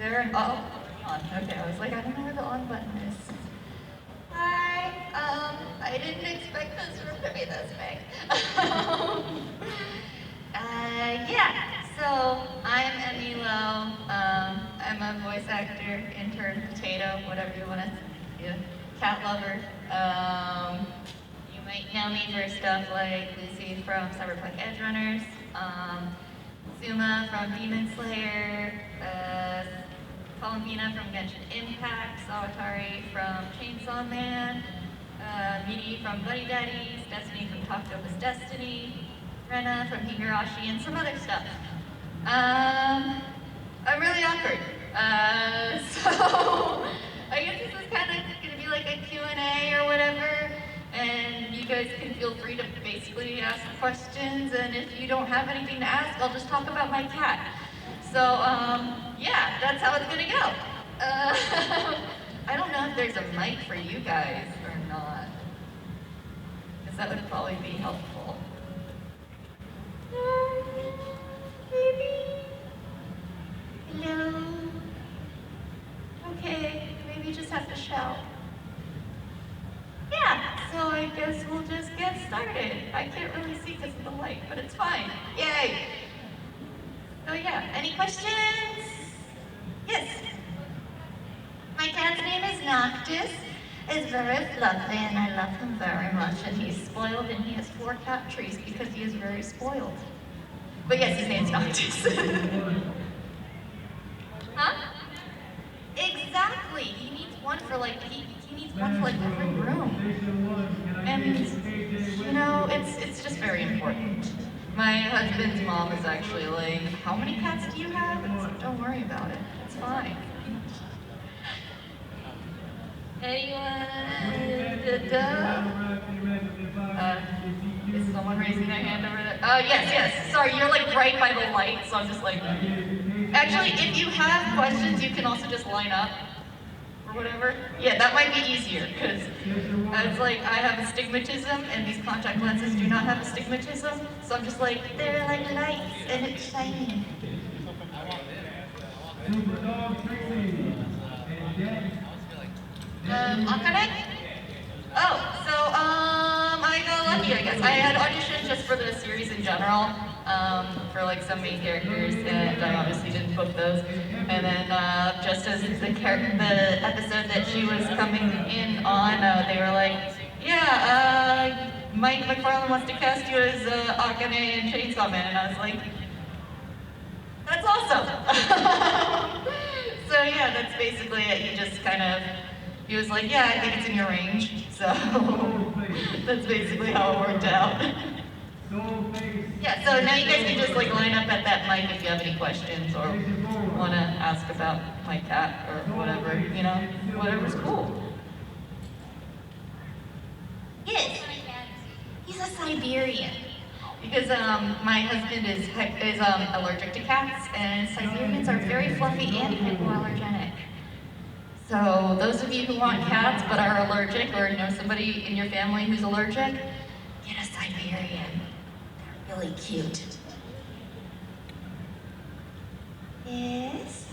There and oh, on. Okay, I was like, I don't know where the on button is. Hi. I didn't expect this room to be this big. Yeah. So I'm Emi Lo. I'm a voice actor, intern, potato, whatever you want to, yeah, cat lover. You might know me for stuff like Lucy from Cyberpunk Edge Runners, Zuma from Demon Slayer, Columbina from Genshin Impact, Sawatari from Chainsaw Man, Midi from Buddy Daddies, Destiny from Toctopa's Destiny, Rena from Higurashi, and some other stuff. I'm really awkward. So I guess this is kind of going to be like a Q&A or whatever, and you guys can feel free to basically ask questions, and if you don't have anything to ask, I'll just talk about my cat. So, yeah, that's how it's gonna go. I don't know if there's a mic for you guys or not, because that would probably be helpful. Maybe? Hello? Okay, maybe you just have to shout. Yeah, so I guess we'll just get started. I can't really see because of the light, but it's fine. Yay! So yeah, any questions? Yes. My cat's name is Noctis. He's very fluffy and I love him very much, and he's spoiled, and he has 4 cat trees because he is very spoiled. But yes, his name's Noctis. Huh? Exactly. He needs one for like he needs one for like every room. And you know, it's just very important. My husband's mom is actually like, how many cats do you have? It's like, don't worry about it. It's fine. Anyone? Is someone raising their hand over there? Yes. Sorry, you're like right by the light, so I'm just like... Actually, if you have questions, you can also just line up. Or whatever. Yeah, that might be easier, because it's like I have astigmatism and these contact lenses do not have astigmatism, so I'm just like, they're like lights and it's shiny. Akane? Oh, so I got lucky, I guess. I had auditioned just for the series in general, for like some main characters, and I obviously didn't book those. And then just as the episode that she was coming in on, they were like, yeah, Mike McFarlane wants to cast you as Akane and Chainsaw Man, and I was like, that's awesome! So yeah, that's basically it. He was like, yeah, I think it's in your range. So that's basically how it worked out. Yeah, so now you guys can just like line up at that mic if you have any questions or want to ask about my cat or whatever, you know, whatever's cool. Yes, he's a Siberian. Because my husband is allergic to cats, and Siberians are very fluffy and hypoallergenic. So those of you who want cats but are allergic, or know somebody in your family who's allergic, get a Siberian. They're really cute. Yes?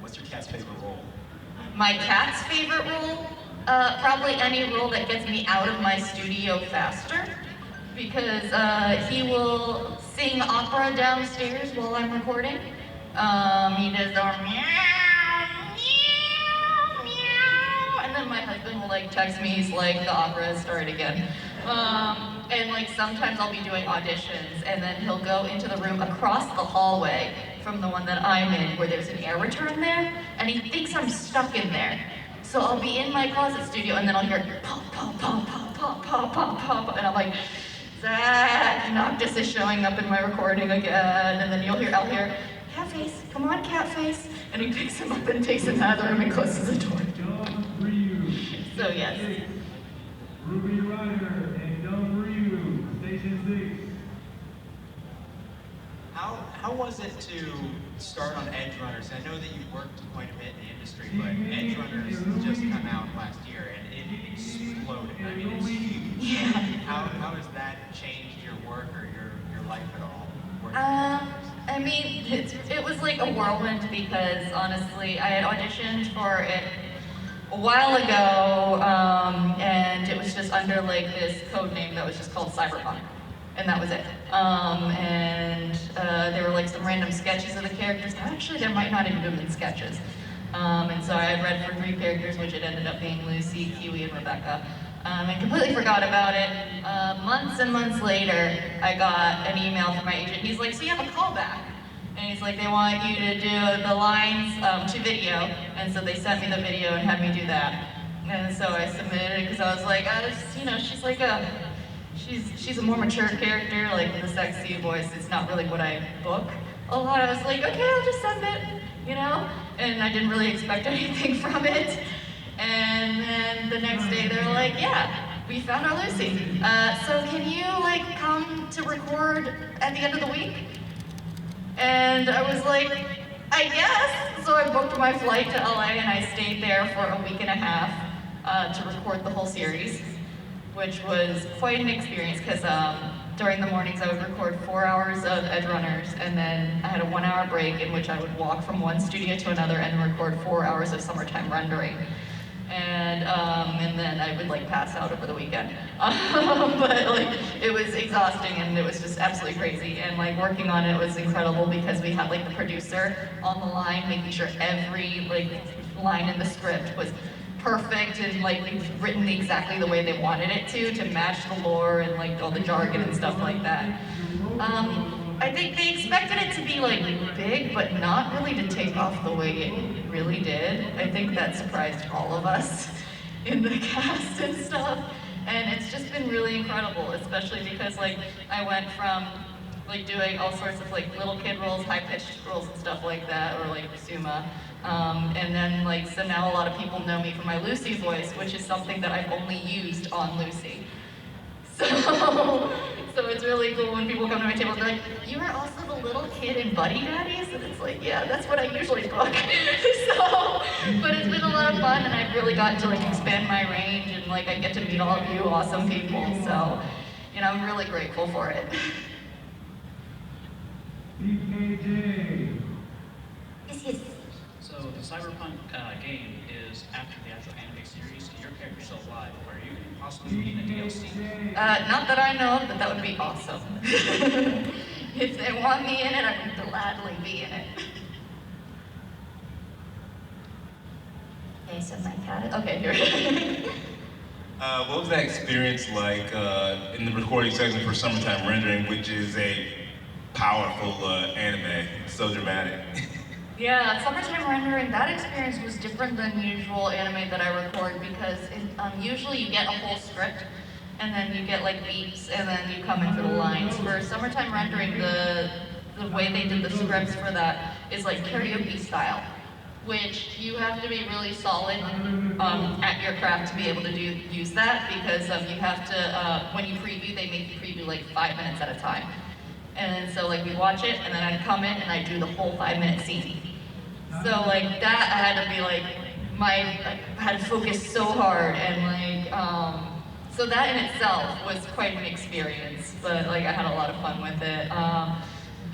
What's your cat's favorite role? My cat's favorite role? Probably any role that gets me out of my studio faster, because he will sing opera downstairs while I'm recording. He does the meow, meow, meow, and then my husband will like text me, he's like, the opera has started again. And like sometimes I'll be doing auditions, and then he'll go into the room across the hallway from the one that I'm in, where there's an air return there, and he thinks I'm stuck in there. So I'll be in my closet studio, and then I'll hear pop, pop, pop, pop, pop, pop, pop, pop, and I'm like, Zach, Noctis is showing up in my recording again, and then I'll hear, cat face, come on, cat face, and he picks him up and takes him out of the room and closes the door. So yes. Ruby Ryder and Dumb Ryu, Station 6. How was it to start on Edge Runners? I know that you've worked quite a bit in the industry, but Edge Runners has just come out last year and it exploded. I mean, it's huge. How has that changed your work or your life at all? like a whirlwind because honestly, I had auditioned for it a while ago, and it was just under like this code name that was just called Cyberpunk, and that was it. There were like some random sketches of the characters. Actually, there might not even have been sketches. And so I had read for 3 characters, which it ended up being Lucy, Kiwi, and Rebecca. And completely forgot about it. Months and months later, I got an email from my agent. He's like, so you have a callback. And he's like, they want you to do the lines to video. And so they sent me the video and had me do that. And so I submitted it because I was like, she's like she's a more mature character, like with a sexy voice. It's not really what I book a lot. I was like, okay, I'll just send it, And I didn't really expect anything from it. And then the next day they're like, yeah, we found our Lucy. So can you like come to record at the end of the week? And I was like, I guess. So I booked my flight to LA and I stayed there for a week and a half to record the whole series, which was quite an experience because during the mornings I would record 4 hours of Edge Runners, and then I had a 1-hour break in which I would walk from one studio to another and record 4 hours of summertime rendering. And then I would like pass out over the weekend. But like it was exhausting and it was just absolutely crazy. And like working on it was incredible because we had like the producer on the line making sure every like line in the script was perfect and like written exactly the way they wanted it to match the lore and like all the jargon and stuff like that. I think they expected it to be like big, but not really to take off the way it really did. I think that surprised all of us in the cast and stuff. And it's just been really incredible, especially because like I went from like doing all sorts of like little kid roles, high-pitched roles and stuff like that, or like Suma. And then like, so now a lot of people know me for my Lucy voice, which is something that I've only used on Lucy. So it's really cool when people come to my table and they're like, you were also the little kid in Buddy Daddies? And it's like, yeah, that's what I usually book. But it's been a lot of fun and I've really gotten to like expand my range and like I get to meet all of you awesome people. So, I'm really grateful for it. BKJ. Yes. So the Cyberpunk game is after the actual anime series, and your character's still alive. Are you possibly being a DLC? Not that I know of, but that would be awesome. If they want me in it, I would gladly be in it. Okay, so my cat. Okay, here. What was that experience like in the recording section for Summertime Rendering, which is a powerful anime, so dramatic? Yeah, Summertime Rendering, that experience was different than usual anime that I record because usually you get a whole script and then you get like beats and then you come in for the lines. For Summertime Rendering, the way they did the scripts for that is like karaoke style, which you have to be really solid at your craft to be able to use that because you have to, when you preview, they make you preview like 5 minutes at a time. And so like we watch it and then I'd come in and I'd do the whole 5-minute scene. So like that I had to be like, I had to focus so hard and like, so that in itself was quite an experience, but like I had a lot of fun with it.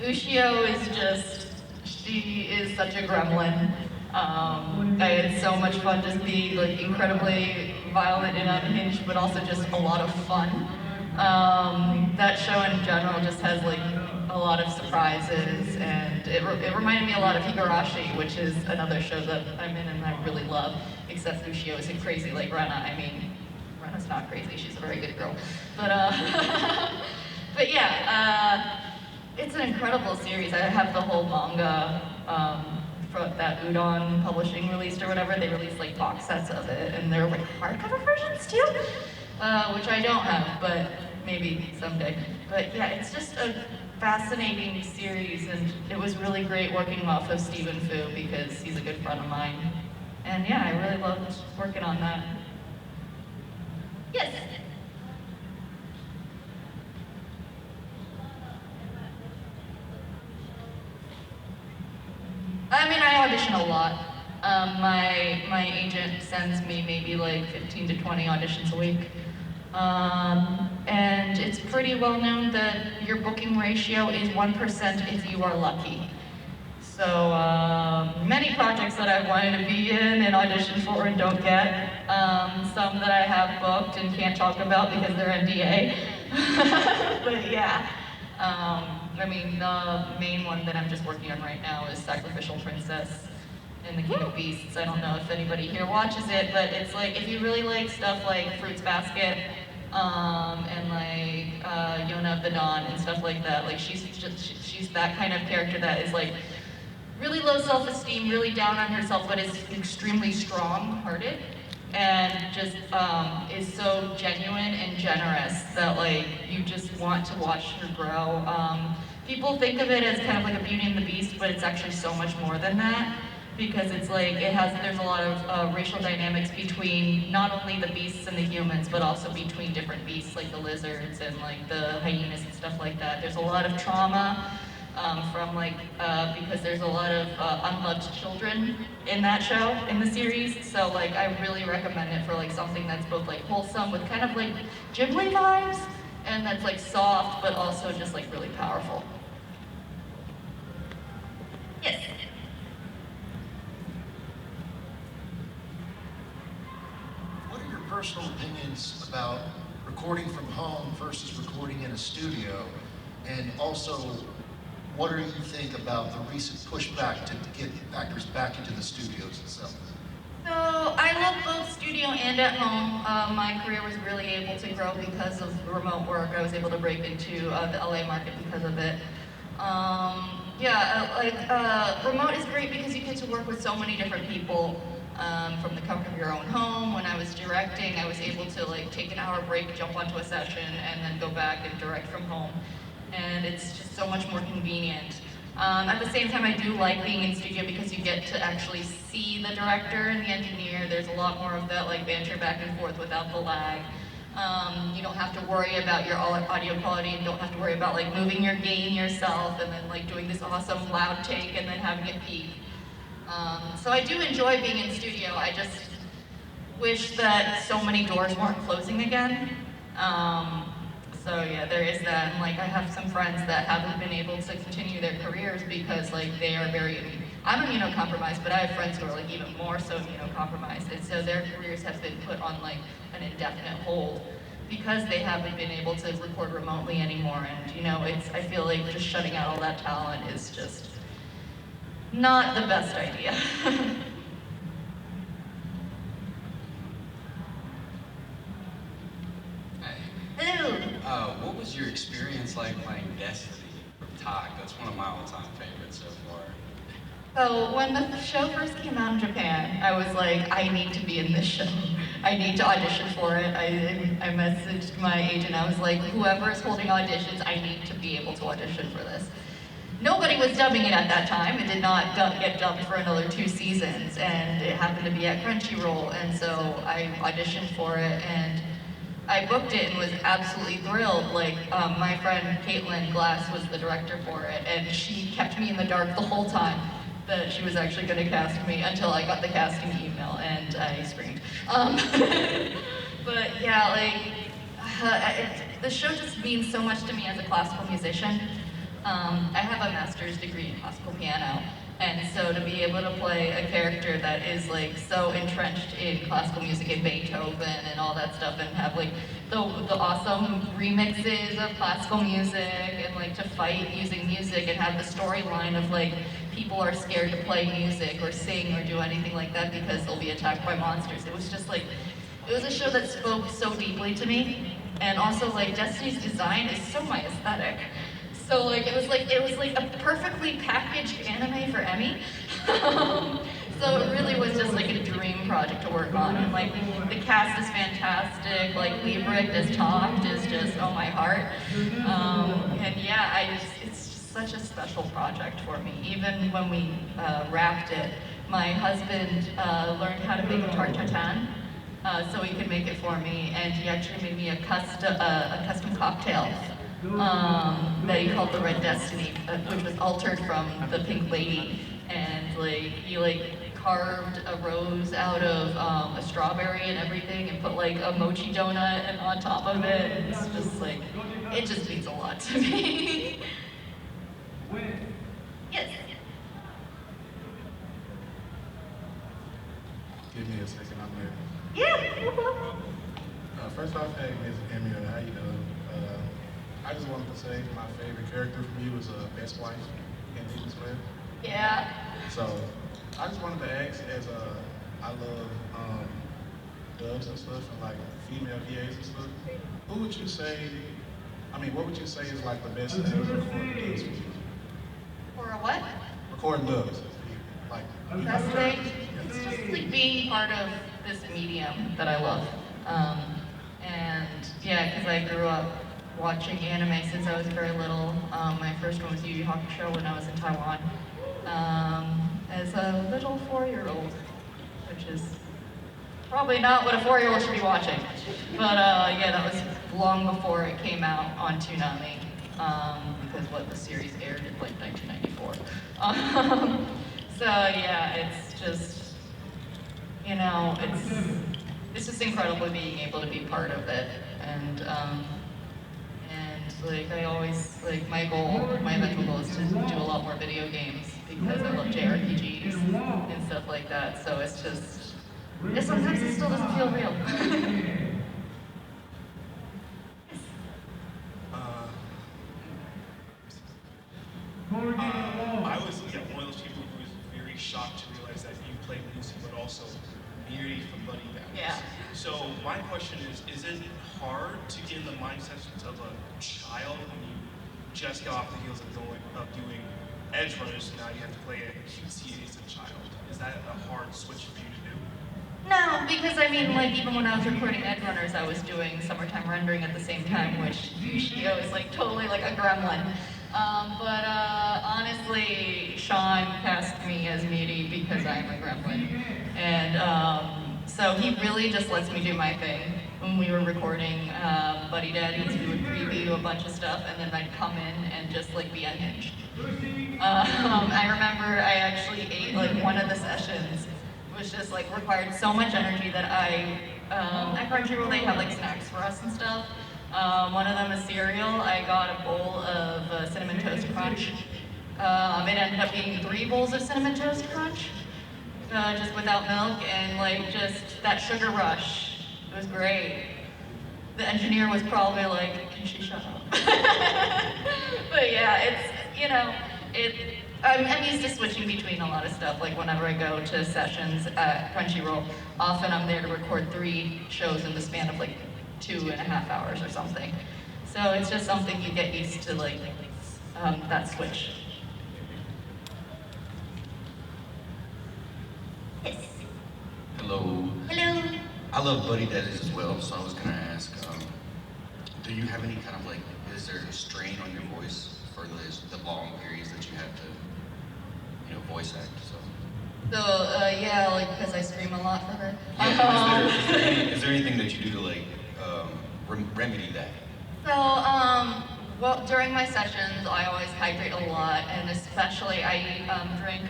Ushio is she is such a gremlin. I had so much fun just being like incredibly violent and unhinged, but also just a lot of fun. That show in general just has like a lot of surprises, and it reminded me a lot of Higurashi, which is another show that I'm in and I really love, except Ushio isn't crazy like Rena. I mean, Rena's not crazy, she's a very good girl. But, but yeah, it's an incredible series. I have the whole manga that Udon Publishing released or whatever. They released like box sets of it, and they're like hardcover versions too, which I don't have, but maybe someday. But yeah, it's just a fascinating series, and it was really great working off of Stephen Fu because he's a good friend of mine. And yeah, I really loved working on that. Yes? I mean, I audition a lot. My agent sends me maybe like 15 to 20 auditions a week. And it's pretty well known that your booking ratio is 1% if you are lucky. So many projects that I wanted to be in and audition for and don't get. Some that I have booked and can't talk about because they're NDA. But yeah. I mean, the main one that I'm just working on right now is Sacrificial Princess in the King of Beasts. I don't know if anybody here watches it, but it's like, if you really like stuff like Fruits Basket, and like Yona of the Dawn and stuff like that, like she's that kind of character that is like really low self-esteem, really down on herself, but is extremely strong-hearted, and just is so genuine and generous that like you just want to watch her grow. People think of it as kind of like a Beauty and the Beast, but it's actually so much more than that, because it's like there's a lot of racial dynamics between not only the beasts and the humans, but also between different beasts like the lizards and like the hyenas and stuff like that. There's a lot of trauma. From like, because there's a lot of unloved children in that show, in the series, so like I really recommend it for like something that's both like wholesome with kind of like Ghibli vibes, and that's like soft, but also just like really powerful. Yes? What are your personal opinions about recording from home versus recording in a studio? And also, what do you think about the recent pushback to get actors back into the studios itself? So I love both studio and at home. My career was really able to grow because of remote work. I was able to break into the LA market because of it. Remote is great because you get to work with so many different people from the comfort of your own home. When I was directing, I was able to like take an hour break, jump onto a session, and then go back and direct from home. And it's just so much more convenient. At the same time, I do like being in studio because you get to actually see the director and the engineer. There's a lot more of that like banter back and forth without the lag. You don't have to worry about your audio quality, and don't have to worry about like moving your gain yourself and then like doing this awesome loud take and then having it peak. So I do enjoy being in studio. I just wish that so many doors weren't closing again. So yeah, there is that, and like I have some friends that haven't been able to continue their careers because like they are I'm immunocompromised, but I have friends who are like even more so immunocompromised, and so their careers have been put on like an indefinite hold because they haven't been able to record remotely anymore, and I feel like just shutting out all that talent is just not the best idea. Hello. What was your experience like playing Destiny from Talk? That's one of my all-time favorites so far. So when the show first came out in Japan, I was like, I need to be in this show. I need to audition for it. I messaged my agent. I was like, whoever is holding auditions, I need to be able to audition for this. Nobody was dubbing it at that time. It did not get dubbed for another 2 seasons, and it happened to be at Crunchyroll, and so I auditioned for it, and I booked it and was absolutely thrilled. Like, my friend Caitlin Glass was the director for it, and she kept me in the dark the whole time that she was actually going to cast me until I got the casting email, and I screamed. But yeah, the show just means so much to me as a classical musician. I have a master's degree in classical piano, and so to be able to play a character that is like so entrenched in classical music and Beethoven and all that stuff, and have like the awesome remixes of classical music, and like to fight using music and have the storyline of like people are scared to play music or sing or do anything like that because they'll be attacked by monsters. It was just like, it was a show that spoke so deeply to me, and also like Destiny's design is so my aesthetic. So like it was like a perfectly packaged anime for Emi. So it really was just like a dream project to work on, and like the cast is fantastic. Like Liebrecht as Toft is just my heart. And yeah, it's just such a special project for me. Even when we wrapped it, my husband learned how to make a tarte tatin. So he could make it for me, and he actually made me a custom cocktail that he called the Red Destiny, which was altered from the Pink Lady, and like he carved a rose out of a strawberry and everything, and put like a mochi donut and on top of it. And it's just like, it just means a lot to me. Yes. Give me a second, I'm there. Yeah, no problem. First off, hey, Ms. Emi Lo, how you doing? I just wanted to say my favorite character from you is Best Wife in Demon Slayer. Yeah. So I just wanted to ask, as I love dubs and stuff and like female VAs and stuff, who would you say? I mean, what would you say is like the best thing to record dubs for you? For a what? Recording dubs, like. Best thing? It's just like being part of this medium that I love. And yeah, because I grew up watching anime since I was very little. My first one was Yu Yu Hakusho when I was in Taiwan. As a little 4-year-old, which is probably not what a 4-year-old should be watching. But yeah, that was long before it came out on Toonami, because what the series aired in like 1994. So yeah, it's just, you know, it's just incredible being able to be part of it. And like I always, like my eventual goal is to do a lot more video games because I love JRPGs and stuff like that. So it's just, sometimes it still doesn't feel real. I was one of those people who was very shocked to realize that you played Lucy, but also Miri from Buddy Daddies. Yeah. So my question is it hard to get in the mindset of a child when you just got off the heels of doing Edge Runners, and now you have to play a cutesy innocent child? Is that a hard switch for you to do? No, because I mean, like even when I was recording Edge Runners, I was doing summertime rendering at the same time, which Yushio is like totally like a gremlin. But honestly, Sean cast me as Miri because I'm a gremlin. And so he really just lets me do my thing. When we were recording Buddy Daddies, we would preview a bunch of stuff and then I'd come in and just like be unhinged. I remember I actually ate like one of the sessions was just like required so much energy that at Crunchyroll they have like snacks for us and stuff. One of them is cereal. I got a bowl of Cinnamon Toast Crunch. It ended up being 3 bowls of Cinnamon Toast Crunch, just without milk, and like just that sugar rush. It was great. The engineer was probably like, can she shut up? But yeah, it's, you know, I'm used to switching between a lot of stuff. Like whenever I go to sessions at Crunchyroll, often I'm there to record 3 shows in the span of like 2.5 hours or something. So it's just something you get used to, like that switch. Yes. Hello. Hello. I love Buddy Daddies as well, so I was gonna ask, do you have any kind of like, is there a strain on your voice for the long periods that you have to, voice act? So Yeah, like because I scream a lot for her. Yeah, is there anything that you do to like remedy that? So, well, during my sessions, I always hydrate a lot, and especially I drink,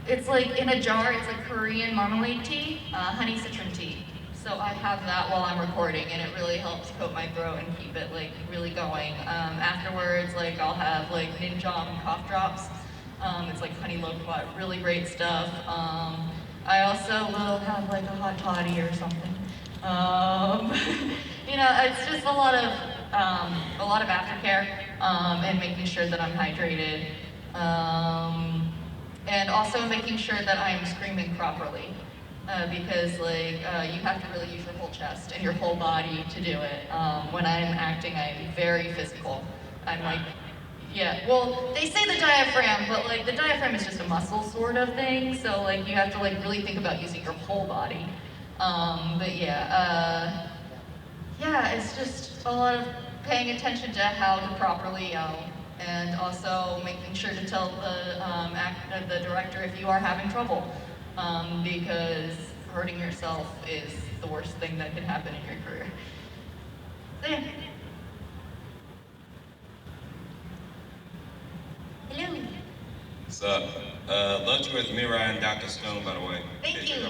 it's like in a jar, it's like Korean marmalade tea, honey citron tea. So I have that while I'm recording, and it really helps coat my throat and keep it like really going. Afterwards, like I'll have like Ninjong cough drops. It's like honey loquat, really great stuff. I also will have like a hot toddy or something. It's just a lot of aftercare and making sure that I'm hydrated, and also making sure that I'm screaming properly, because like you have to really use your whole chest and your whole body to do it. When I'm acting, I'm very physical. I'm like, yeah. Well, they say the diaphragm, but like the diaphragm is just a muscle sort of thing. So like you have to like really think about using your whole body. But yeah. Yeah, it's just a lot of paying attention to how to properly yell, and also making sure to tell the director if you are having trouble, because hurting yourself is the worst thing that can happen in your career. So, yeah. Hello. What's up? Lunch with Mirai and Dr. Stone, by the way. Thank you.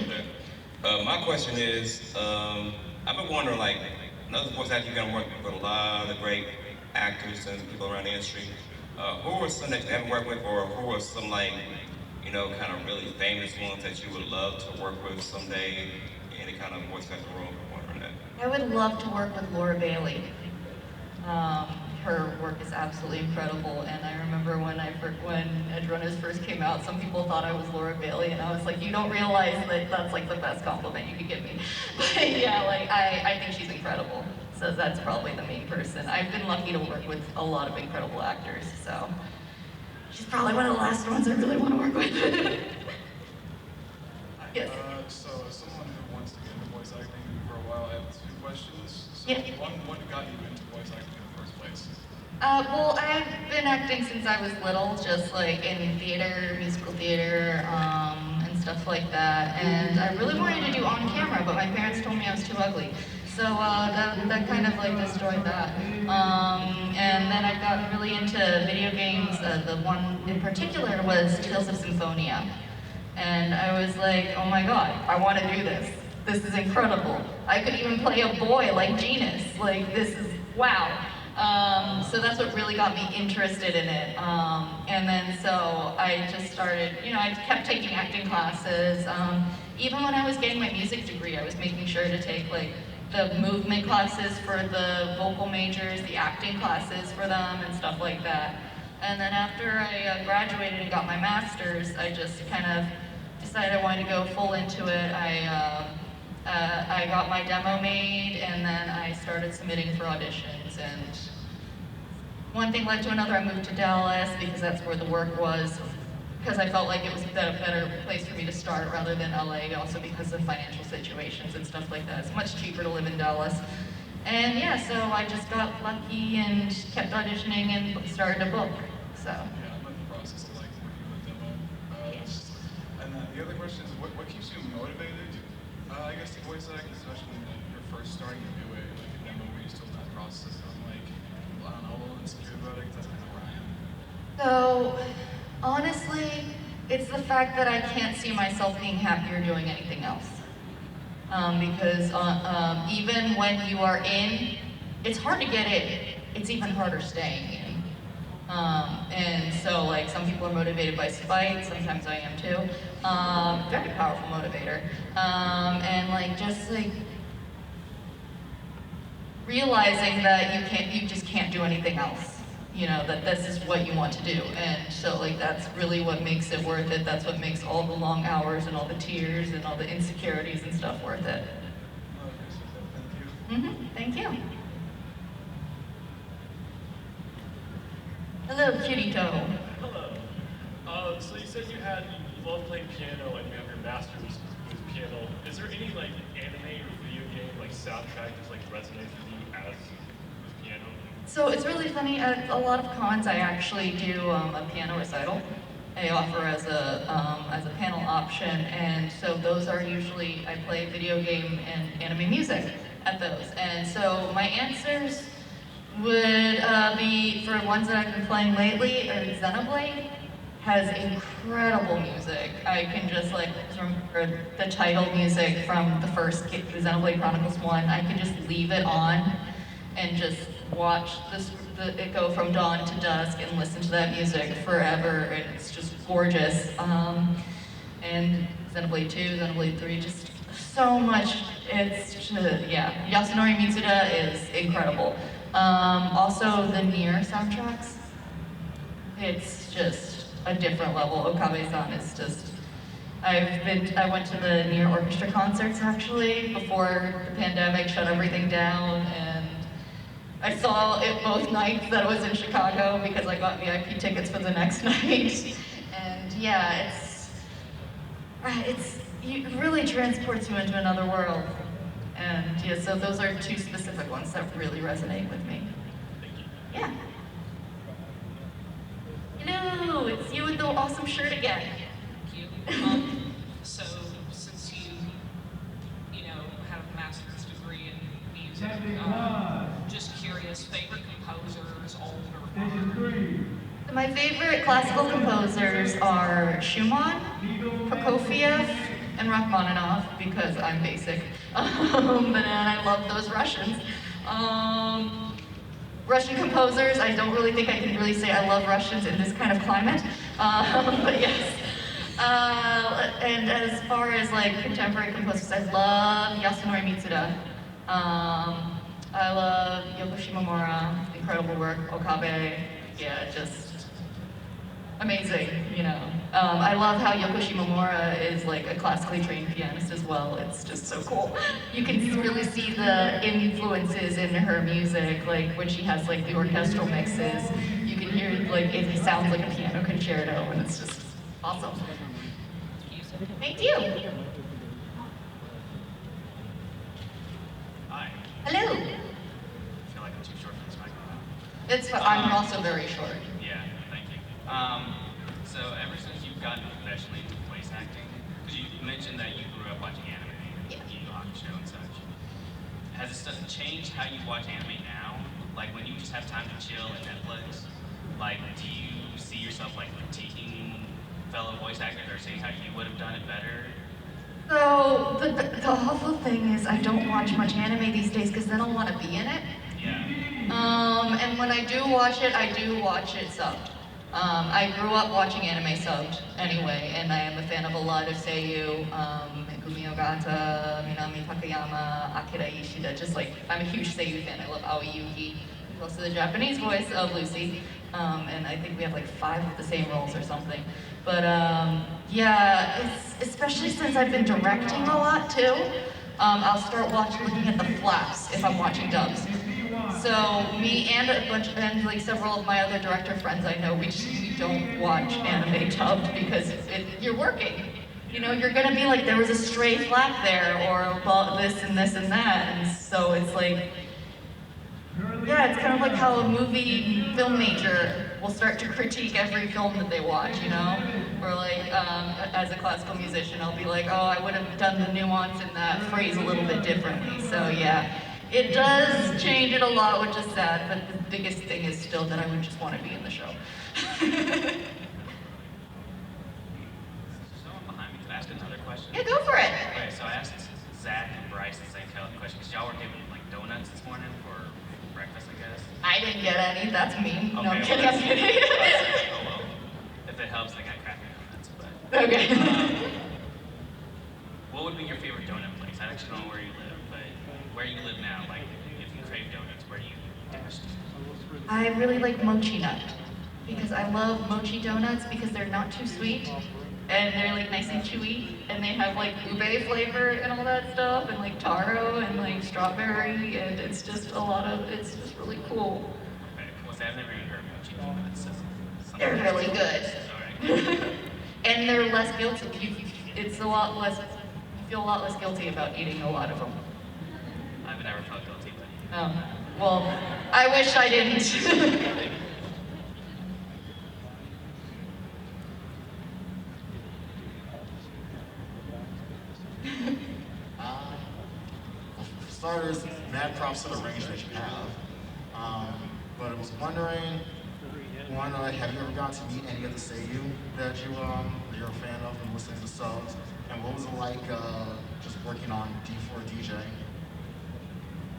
My question is, I've been wondering, like, another voice actor, you're gonna work with a lot of great actors and people around the industry. Who are some that you haven't worked with, or who are some like you know, kind of really famous ones that you would love to work with someday? Any kind of voice acting role? Wondering that. I would love to work with Laura Bailey. Her work is absolutely incredible, and I remember when Edgerunners first came out, some people thought I was Laura Bailey, and I was like, you don't realize that that's like the best compliment you could give me. But yeah, like I think she's incredible. So that's probably the main person. I've been lucky to work with a lot of incredible actors, so she's probably one of the last ones I really want to work with. Yes. So as someone who wants to get into voice acting for a while, I have two questions. So Yeah. what got you into voice acting in the first place? Well, I've been acting since I was little, just like in theater, musical theater, and stuff like that. And I really wanted to do on camera, but my parents told me I was too ugly. So that kind of like destroyed that. And then I got really into video games. The one in particular was Tales of Symphonia. And I was like, oh my god, I want to do this. This is incredible. I could even play a boy like Genus. Like, this is, wow. So that's what really got me interested in it. And then so I just started, you know, I kept taking acting classes. Even when I was getting my music degree, I was making sure to take like the movement classes for the vocal majors, the acting classes for them, and stuff like that. And then after I graduated and got my master's, I just kind of decided I wanted to go full into it. I got my demo made, and then I started submitting for auditions. And one thing led to another. I moved to Dallas because that's where the work was, because I felt like it was a better place for me to start rather than LA, also because of financial situations and stuff like that. It's much cheaper to live in Dallas. And yeah, so I just got lucky and kept auditioning and started a book, so. Yeah, I'm in the process of like working on a demo. And then the other question is, what keeps you motivated, I guess, to voice act, especially when you're first starting to do it, like a demo where you're still in that process. I'm like, I don't know, a little insecure about it, 'cause that's kind of where I am. So, honestly, it's the fact that I can't see myself being happier doing anything else. Because even when you are in, it's hard to get in. It's even harder staying in. And so, like, some people are motivated by spite, sometimes I am too. Very powerful motivator. And like, just like, realizing that you just can't do anything else. You know, that this is what you want to do. And so like, that's really what makes it worth it. That's what makes all the long hours and all the tears and all the insecurities and stuff worth it. Thank you. Hello, cutie toe. Hello. So you said you love playing piano and you have your master's with piano. Is there any like anime or video game like soundtrack that like resonates with you as with piano? So it's really funny, at a lot of cons I actually do a piano recital. I offer as a panel option, and so those are usually, I play video game and anime music at those. And so my answers would be, for ones that I've been playing lately, Xenoblade has incredible music. I can just like remember the title music from the first Xenoblade Chronicles 1. I can just leave it on and just watch it go from dawn to dusk and listen to that music forever, and it's just gorgeous. And Xenoblade 2, Xenoblade 3, just so much. It's just, yeah. Yasunori Mitsuda is incredible. Also the Nier soundtracks, it's just a different level. Okabe-san is just, I went to the Nier Orchestra concerts actually before the pandemic shut everything down, and I saw it both nights that it was in Chicago because I got VIP tickets for the next night. And yeah, it really transports you into another world. And yeah, so those are two specific ones that really resonate with me. Yeah. Hello, it's you with the awesome shirt again. Thank you. So since you know, have a master's degree in music, just curious, favorite composers, old or modern? My favorite classical composers are Schumann, Prokofiev, and Rachmaninoff, because I'm basic. And I love those Russians. Russian composers, I don't really think I can really say I love Russians in this kind of climate, but yes. And as far as like contemporary composers, I love Yasunori Mitsuda. I love Yoko Shimomura, incredible work. Okabe, yeah, just amazing, you know. I love how Yoko Shimomura is like a classically trained pianist as well. It's just so cool. You can really see the influences in her music, like when she has like the orchestral mixes. You can hear like it sounds like a piano concerto, and it's just awesome. Thank you. Hi. Hello. I feel like I'm too short for this microphone. I'm also very short. Yeah, thank you. So ever since you've gotten professionally into voice acting, because you mentioned that you grew up watching anime, Yeah. Yu Hakusho and such, has it changed how you watch anime now? Like when you just have time to chill at Netflix, like do you see yourself like critiquing fellow voice actors or saying how you would have done it better? So the awful thing is I don't watch much anime these days because then I'll want to be in it. Yeah. And when I do watch it subbed. I grew up watching anime subbed anyway, and I am a fan of a lot of Seiyu, Megumi Ogata, Minami Takayama, Akira Ishida, just like, I'm a huge Seiyu fan. I love Aoi Yuki, who's also the Japanese voice of Lucy, and I think we have like 5 of the same roles or something. But yeah, especially since I've been directing a lot too, I'll start looking at the flaps if I'm watching dubs. So me and like several of my other director friends I know, we don't watch anime dubbed because you're working. You know, you're gonna be like, there was a stray flap there, or well, this and this and that, and so it's like, yeah, it's kind of like how a movie film major will start to critique every film that they watch, you know? Or like, as a classical musician, I'll be like, oh, I would have done the nuance in that phrase a little bit differently. So yeah, it does change it a lot, which is sad, but the biggest thing is still that I would just want to be in the show. Someone behind me, could I ask another question? Yeah, go for it. Okay, so I asked Zach and Bryce the same kind of question, because y'all were given like donuts this morning for breakfast, I guess. I didn't get any, that's mean. No, I'm Okay, kidding, well, I'm kidding. oh well. If it helps, I got crappy donuts, but. Okay. What would be your favorite donut place? I actually don't know where you live, but where you live now, like if you crave donuts, where do you dash to? I really like mochi nut because I love mochi donuts because they're not too sweet and they're like nice and chewy and they have like ube flavor and all that stuff and like taro and like strawberry and it's just it's just really cool. Okay, well, see, I've never even heard mochi donuts. So They're really good. Alright. And they're less guilty. It's a lot less, you feel a lot less guilty about eating a lot of them. I've never felt guilty, but. Oh, well, I wish I didn't. For starters, mad props to the range that you have. But I was wondering, one, have you ever gotten to meet any of the Seiyu that you're a fan of and listening to subs? And what was it like just working on D4 DJ?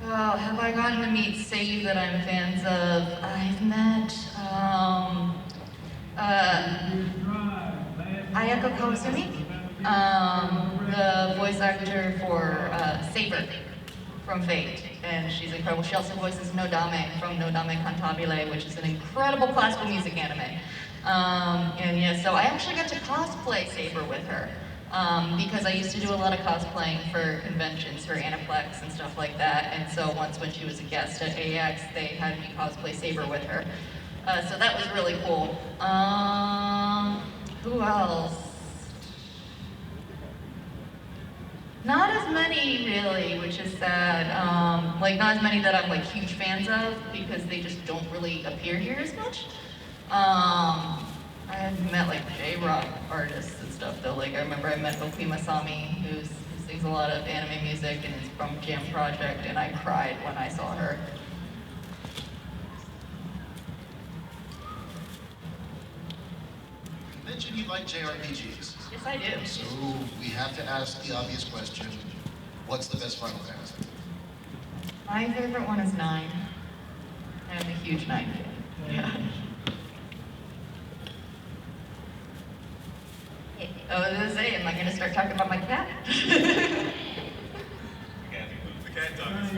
Oh, have I gotten to meet Seiyu that I'm fans of? I've met Ayako Kawasumi, the voice actor for Saber from Fate, and she's incredible. She also voices Nodame from Nodame Cantabile, which is an incredible classical music anime. And yeah, so I actually got to cosplay Saber with her. Because I used to do a lot of cosplaying for conventions, for Aniplex and stuff like that, and so once when she was a guest at AX, they had me cosplay Saber with her. So that was really cool. Who else? Not as many, really, which is sad. Like, not as many that I'm, like, huge fans of, because they just don't really appear here as much. I've met, like, J-rock artists and stuff, though. Like, I remember I met Oki Masami, who sings a lot of anime music and is from Jam Project, and I cried when I saw her. You mentioned you like JRPGs. Yes, I do. So we have to ask the obvious question, what's the best Final Fantasy? My favorite one is 9. I'm a huge 9 fan. Yeah. I was gonna say, am I gonna start talking about my cat? The cat dog is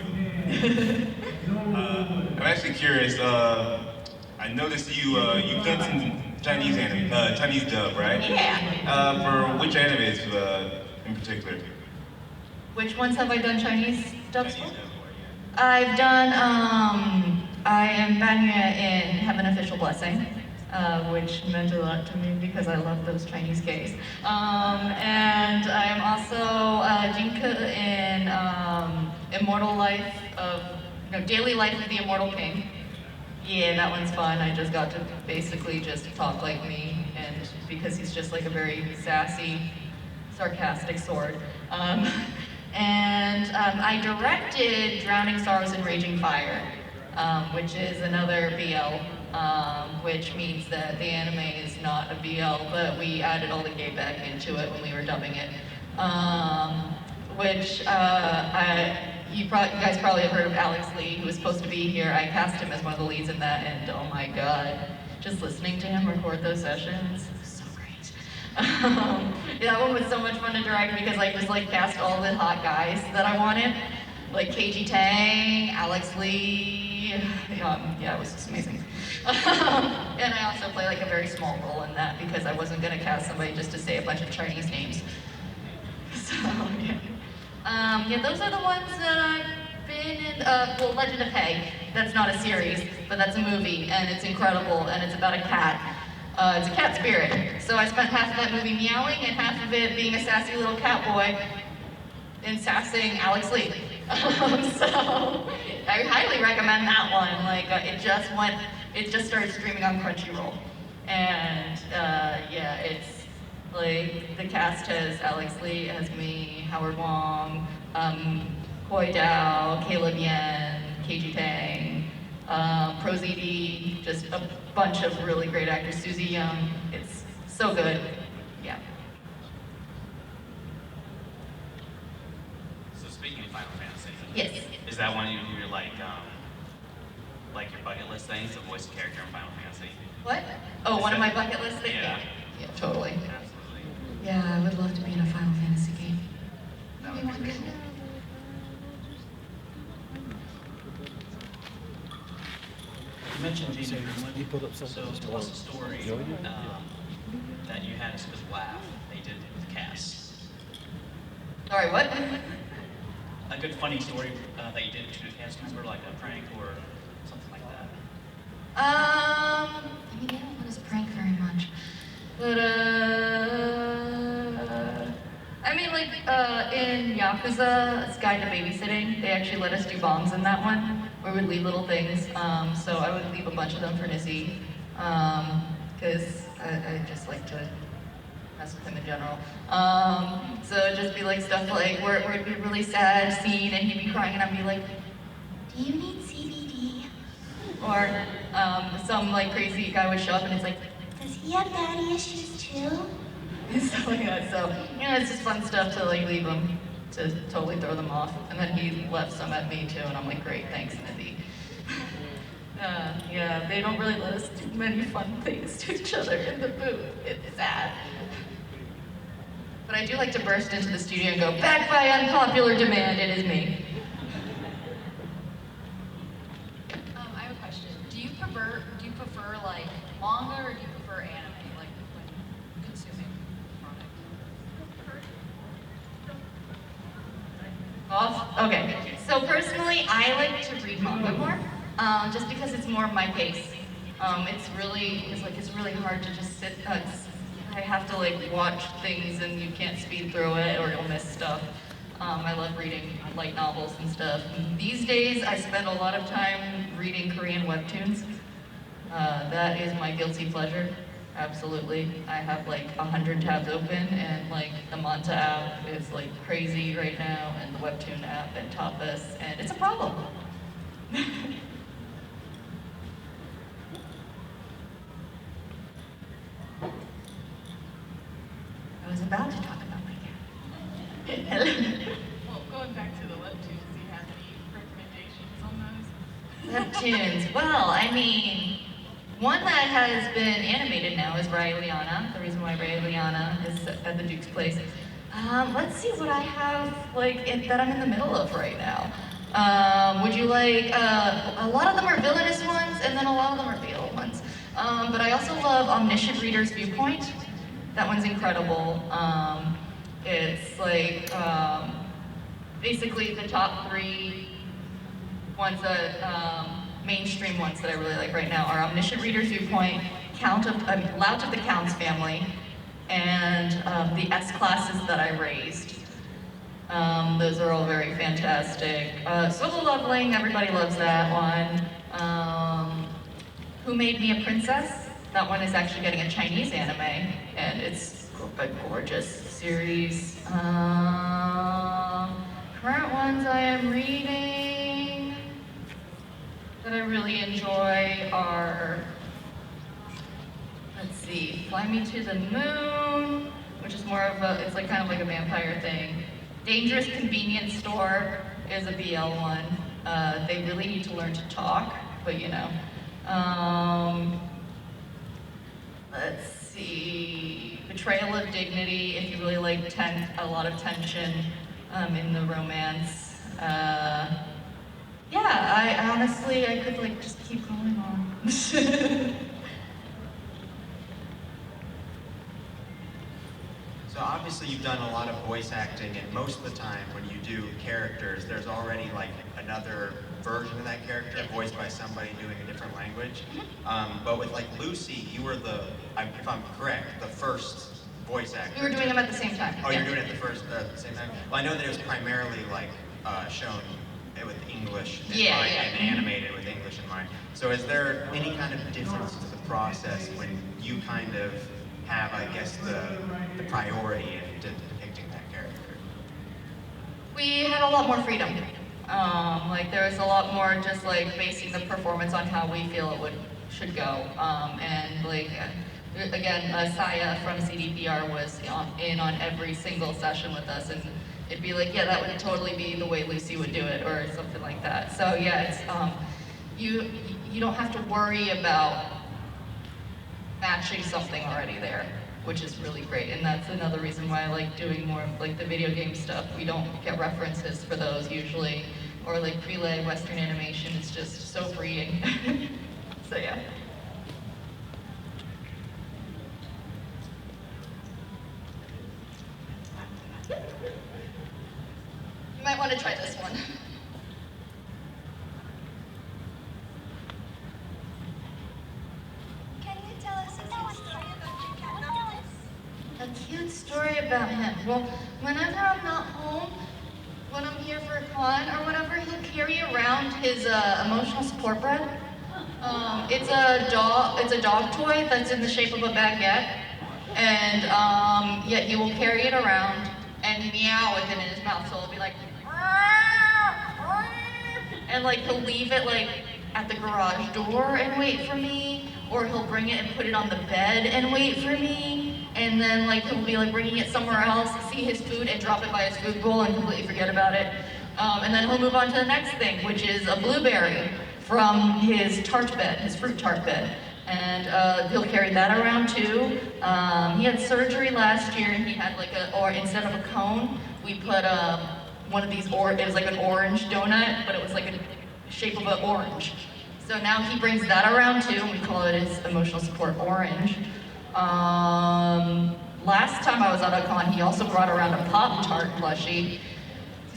cool. I'm actually curious. I noticed you've done some Chinese anime, Chinese dub, right? Yeah. For which animes in particular? Which ones have I done Chinese dubs for? I've done, I am Banya in Have an Official Blessing, which meant a lot to me because I love those Chinese gays. And I am also Jinka in Immortal Life of, Daily Life of the Immortal King. Yeah, that one's fun. I just got to basically just talk like me, and because he's just like a very sassy, sarcastic sword. And I directed Drowning Sorrows and Raging Fire, which is another BL, which means that the anime is not a BL, but we added all the gay back into it when we were dubbing it. You guys probably have heard of Alex Lee, who was supposed to be here. I cast him as one of the leads in that, and oh my god, just listening to him record those sessions, so great. That one was so much fun to direct because I just like cast all the hot guys that I wanted, like KG Tang, Alex Lee. Yeah, it was just amazing. And I also play like a very small role in that because I wasn't gonna cast somebody just to say a bunch of Chinese names. So yeah. Yeah, those are the ones that I've been in. Well, Legend of Hay. That's not a series, but that's a movie, and it's incredible, and it's about a cat. It's a cat spirit. So I spent half of that movie meowing and half of it being a sassy little cat boy and sassing Alex Lee. So I highly recommend that one. Like it just started streaming on Crunchyroll, and yeah, it's like the cast has Alex Lee as me, Howard Wong, Koi Dao, Caleb Yen, KG Tang, Pro ZD, just a bunch of really great actors. Susie Young, it's so good. Yeah. So speaking of Final Fantasy, Yes. is that one of your like your bucket list things to voice a character in Final Fantasy? What? Oh, one of my bucket list things? Yeah. Yeah, totally. Absolutely. Yeah, I would love to be in a Final Fantasy game. That would be pretty cool. You mentioned Gina. So what's the story that you had as a laugh they did with Cass? Sorry, what? A good funny story that you did between a cast member, like a prank or something like that. I mean, I don't want to prank very much. But, I mean, like, in Yakuza, it's Guide to Babysitting, they actually let us do bombs in that one, where we'd leave little things. So I would leave a bunch of them for Nizzy, because I just like to mess with him in general. So it'd just be like stuff like, where it'd be a really sad scene, and he'd be crying, and I'd be like, do you need CBD? Or some like crazy guy would show up, and it's like, does he have daddy issues too? And stuff like that. So, it's just fun stuff to like leave them, to totally throw them off. And then he left some at me too, and I'm like, great, thanks, Nidhi. Yeah, they don't really let us do many fun things to each other in the booth. It's sad. But I do like to burst into the studio and go, back by unpopular demand, it is me. I have a question. Do you prefer like manga or do you prefer anime, like when consuming product? Okay, so personally, I like to read manga more, just because it's more of my pace. It's really hard to just sit. I have to like watch things, and you can't speed through it, or you'll miss stuff. I love reading light novels and stuff. These days, I spend a lot of time reading Korean webtoons. That is my guilty pleasure. Absolutely. I have like 100 tabs open, and like the Manta app is like crazy right now, and the webtoon app and Tapas, and it's a problem. I was about to talk about my cat. Well, going back to the webtoons, do you have any recommendations on those? Webtoons. Well, I mean, One that has been animated now is Raeliana. The reason why Raeliana is at the Duke's place. Let's see what I have that I'm in the middle of right now. Would you like? A lot of them are villainous ones, and then a lot of them are fatal ones. But I also love Omniscient Reader's Viewpoint. That one's incredible. It's like basically the top 3 ones that mainstream ones that I really like right now are Omniscient Reader's Viewpoint, Lout of the Count's Family, and the S classes that I raised. Those are all very fantastic. Solo Leveling, everybody loves that one. Who Made Me a Princess? That one is actually getting a Chinese anime, and it's a gorgeous series. Current ones I am reading that I really enjoy are, let's see, Fly Me to the Moon, which is more of a, it's like kind of like a vampire thing. Dangerous Convenience Store is a BL one. They really need to learn to talk, but you know. Let's see, Betrayal of Dignity, if you really like a lot of tension in the romance. Yeah, I honestly, I could like just keep going on. So obviously you've done a lot of voice acting, and most of the time when you do characters, there's already like another version of that character voiced by somebody doing a different language. But with like Lucy, you were if I'm correct, the first voice actor. We were doing them at the same time. Oh, you're doing it at the same time? Well, I know that it was primarily like shown with English in mind and animated with English in mind. So is there any kind of difference to the process when you kind of have, I guess, the priority in depicting that character? We had a lot more freedom. Like there was a lot more just like basing the performance on how we feel it should go. And like again, Saya from CDPR was in on every single session with us, and it'd be like, yeah, that would totally be the way Lucy would do it, or something like that. So yeah, it's you don't have to worry about matching something already there, which is really great. And that's another reason why I like doing more of like the video game stuff. We don't get references for those usually, or like prelay Western animation. It's just so freeing. So yeah. You might want to try this one. Can you tell us a cute story about your cat Noctis? A cute story about him. Well, whenever I'm not home, when I'm here for a con or whatever, he'll carry around his emotional support bread. It's a dog toy that's in the shape of a baguette, and yet he will carry it around and meow with it in his mouth. So it'll be like, and like he'll leave it like at the garage door and wait for me, or he'll bring it and put it on the bed and wait for me, and then like he'll be like bringing it somewhere else, see his food and drop it by his food bowl and completely forget about it. And then he'll move on to the next thing, which is a blueberry from his tart bed, his fruit tart bed. And he'll carry that around too. He had surgery last year, and he had like instead of a cone, we put one of these, it was like an orange donut, but it was like a shape of an orange. So now he brings that around too, and we call it his emotional support orange. Last time I was at a con, he also brought around a Pop-Tart plushie.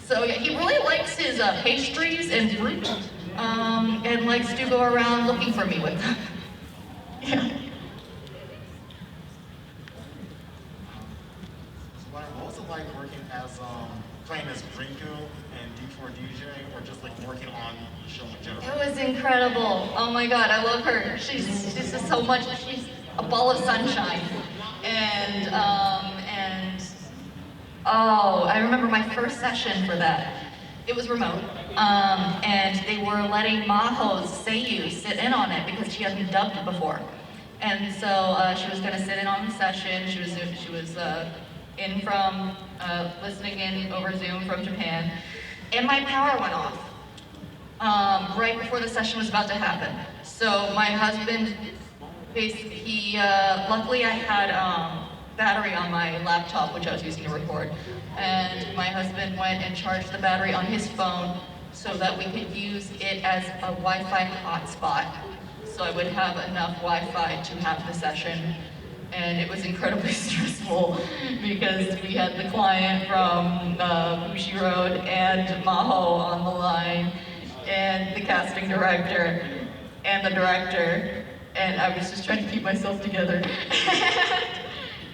So yeah, he really likes his pastries and fruit, and likes to go around looking for me with them. Yeah. What was it like working as, playing as Rinku and D4DJ, or just like working on the show in general? It was incredible. Oh my God, I love her. She's just so much, she's a ball of sunshine. And oh, I remember my first session for that. It was remote, and they were letting Maho's Seiyu sit in on it because she hadn't dubbed before. And so she was gonna sit in on the session. She was in from, listening in over Zoom from Japan. And my power went off right before the session was about to happen. So my husband basically, luckily I had battery on my laptop, which I was using to record, and my husband went and charged the battery on his phone so that we could use it as a Wi-Fi hotspot. So I would have enough Wi-Fi to have the session. And it was incredibly stressful because we had the client from Bushi Road and Maho on the line, and the casting director, and the director, and I was just trying to keep myself together.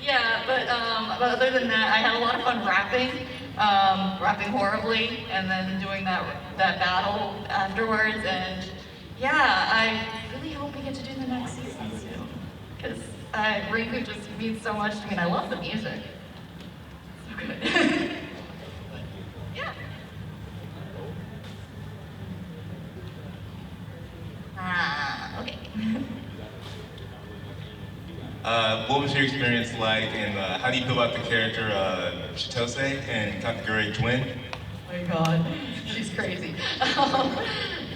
Yeah, but other than that, I had a lot of fun rapping horribly, and then doing that battle afterwards, and yeah, I really hope we get to do the next season soon, because Rinku just means so much to me, and I love the music. So good. Yeah. Okay. What was your experience like, and how do you feel about the character Chitose and Kakaguri Twin? Oh my god, she's crazy.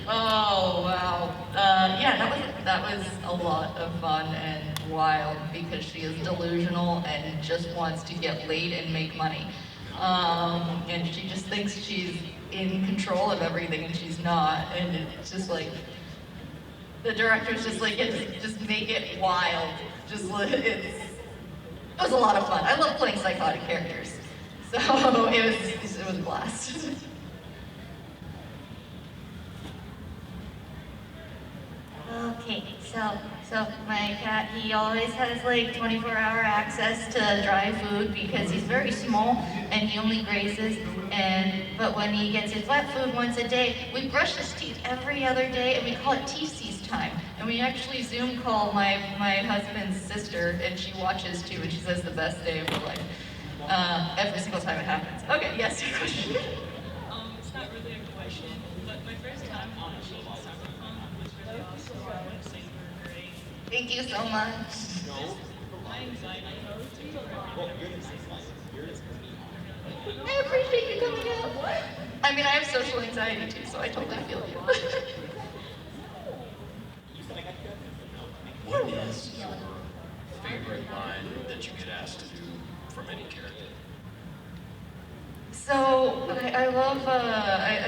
Oh wow. Yeah, that was a lot of fun and wild because she is delusional and just wants to get laid and make money. And she just thinks she's in control of everything and she's not. And it's just like, the director's just like, yeah, just make it wild. It was a lot of fun. I love playing psychotic characters. So it was a blast. Okay, so my cat, he always has like 24-hour access to dry food because he's very small and he only grazes. But when he gets his wet food once a day, we brush his teeth every other day and we call it teeth time. And we actually Zoom call my husband's sister, and she watches too, and she says the best day of her life every single time it happens. Okay, yes, your question. It's not really a question, but my first time watching Cyberpunk was really awesome. I want to say you were great. Thank you so much. My anxiety I appreciate you coming out. What? I mean, I have social anxiety too, so I totally feel you. What is your favorite line that you get asked to do from any character? So, I love,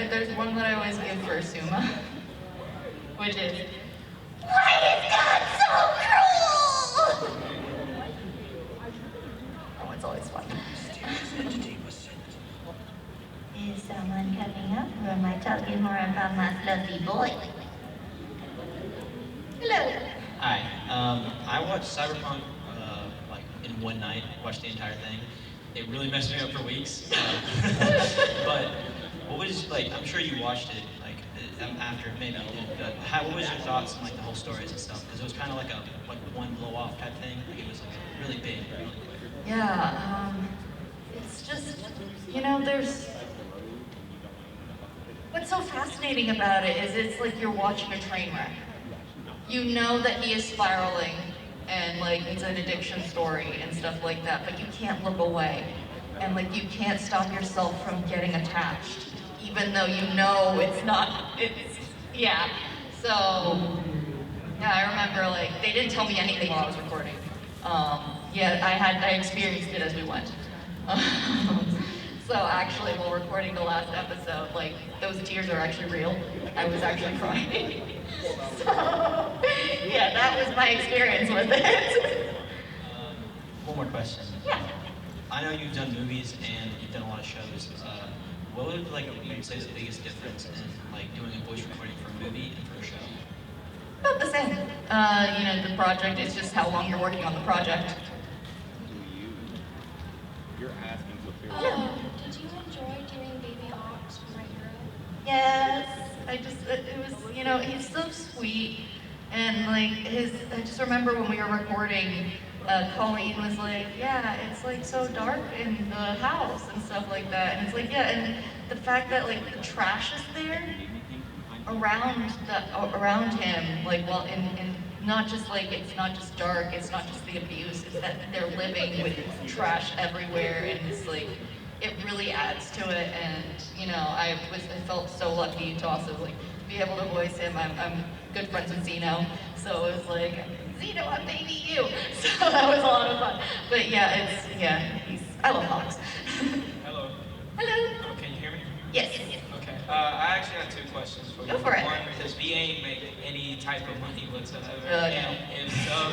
there's one that I always give for Suma, which is, why is God so cruel? Oh, it's always fun. Is someone coming up, or am I talking more about my fluffy boy? Hello. Hi. I watched Cyberpunk like in one night. Watched the entire thing. It really messed me up for weeks. But what was like? I'm sure you watched it like after maybe you did. But what was your thoughts on like the whole stories and stuff? Because it was kind of like a one blow off type thing. Like it was like really big, really quick. Yeah. It's just, you know, there's. What's so fascinating about it is it's like you're watching a train wreck. You know that he is spiraling and like it's an addiction story and stuff like that, but you can't look away. And like you can't stop yourself from getting attached, even though you know yeah. So, yeah, I remember like, they didn't tell me anything while I was recording. Yeah, I experienced it as we went. So actually, while recording the last episode, like, those tears are actually real. I was actually crying. So, yeah, that was my experience with it. One more question. Yeah. I know you've done movies and you've done a lot of shows. What would like you say is the biggest difference in like doing a voice recording for a movie and for a show? About the same. You know, the project is just how long you're working on the project. You're asking did you enjoy doing Baby Ox for My Hero? Yes, it was, you know, he's so sweet, and like I just remember when we were recording, Colleen was like, yeah, it's like so dark in the house and stuff like that, and it's like, yeah, and the fact that like the trash is there around him, like, well, in not just like, it's not just dark, it's not just the abuse, it's that they're living with trash everywhere, and it's like, it really adds to it, and you know, I felt so lucky to also like be able to voice him. I'm good friends with Zeno, so it was like, Zeno, I'm baby you. So that was a lot of fun. But yeah, I love Hawks. Hello. Hello. Oh, can you hear me? Yes. Okay. I actually have 2 questions for you. Go for it. One, does VA make any type of money whatsoever? No. And if so,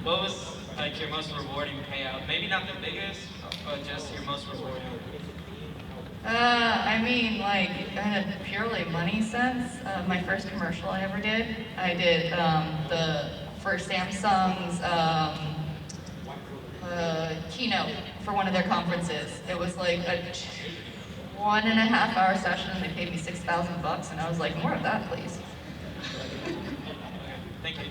what was like your most rewarding payout? Maybe not the biggest, but just your most rewarding. I mean, like, in a purely money sense, my first commercial I ever did, I did for Samsung's keynote for one of their conferences. It was like a 1.5 hour session, and they paid me $6,000, and I was like, more of that, please. Thank you.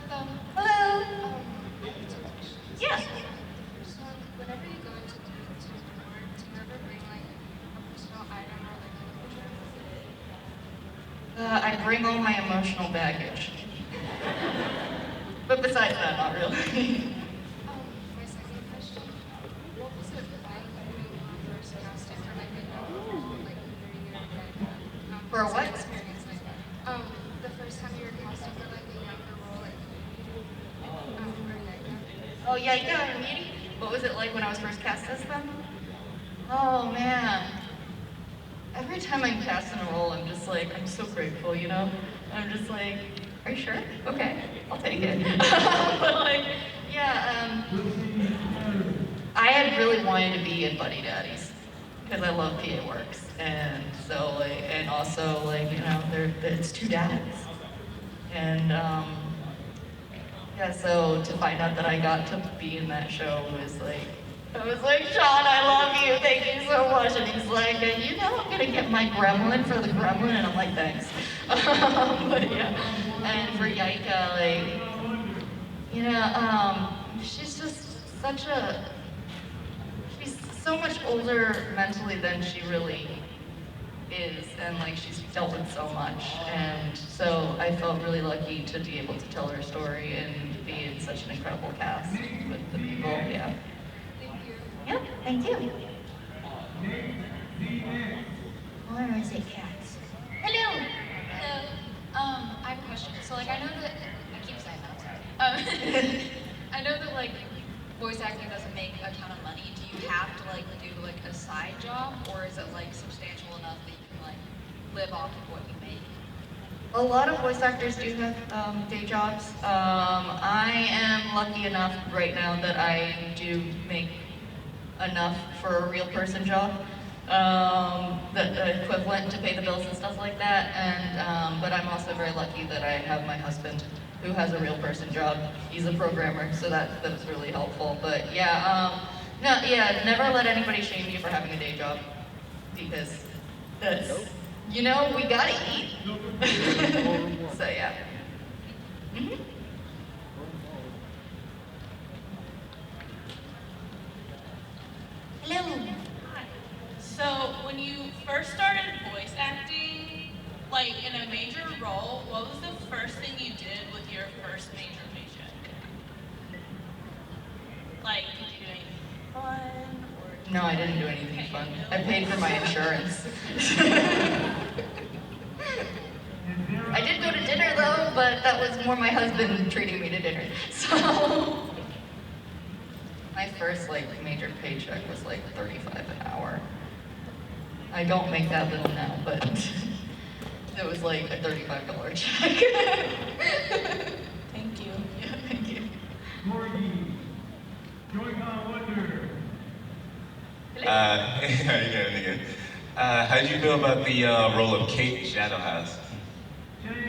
Hello. Hello. Yeah. So whenever you go into work, do you ever bring like a personal item or like a I bring all my emotional baggage. But besides that, not really. my second question, what was it like when you first casted for like a young like hearing your For a what? experience like the first time you were casting for like a younger role like Oh, Yaika and Miri? What was it like when I was first cast as them? Oh, man. Every time I'm cast in a role, I'm just like, I'm so grateful, you know? I'm just like, are you sure? Okay, I'll take it. But like, yeah, I had really wanted to be in Buddy Daddies because I love PA Works. And so, like, and also, like, you know, it's 2 dads. And, yeah, so to find out that I got to be in that show was like, I was like, Sean, I love you, thank you so much. And he's like, you know I'm gonna get my gremlin for the gremlin, and I'm like, thanks. But yeah, and for Yaika, like, you know, she's just she's so much older mentally than she really is, and like she's dealt with so much, and so I felt really lucky to be able to tell her story and be in such an incredible cast with the people. Yeah. Yep. Thank you. Or is it cats? Hello. Hello. I have a question. So like I know that I keep saying that. I'm sorry. I know that like voice acting doesn't make a ton of money. Do you have to like do like a side job, or is it like substantial enough that you can like live off of what you make? A lot of voice actors do have day jobs. I am lucky enough right now that I do make enough for a real person job, the equivalent to pay the bills and stuff like that. And but I'm also very lucky that I have my husband who has a real person job. He's a programmer, so that was really helpful. But yeah, never let anybody shame you for having a day job, because that's, you know, we gotta eat. So yeah. Mm-hmm. Hello. So when you first started voice acting, like in a major role, what was the first thing you did with your first major paycheck? Like, did you do anything fun? Or No, I didn't do anything fun. I paid for my insurance. I did go to dinner though, but that was more my husband treating me to dinner. So my first like major paycheck was like $35 an hour. I don't make that little now, but it was like a $35 check. Thank you. Yeah, thank you. Corgi, Joy-Con Wonder. How you doing again? How did you feel about the role of Kate in Shadow House?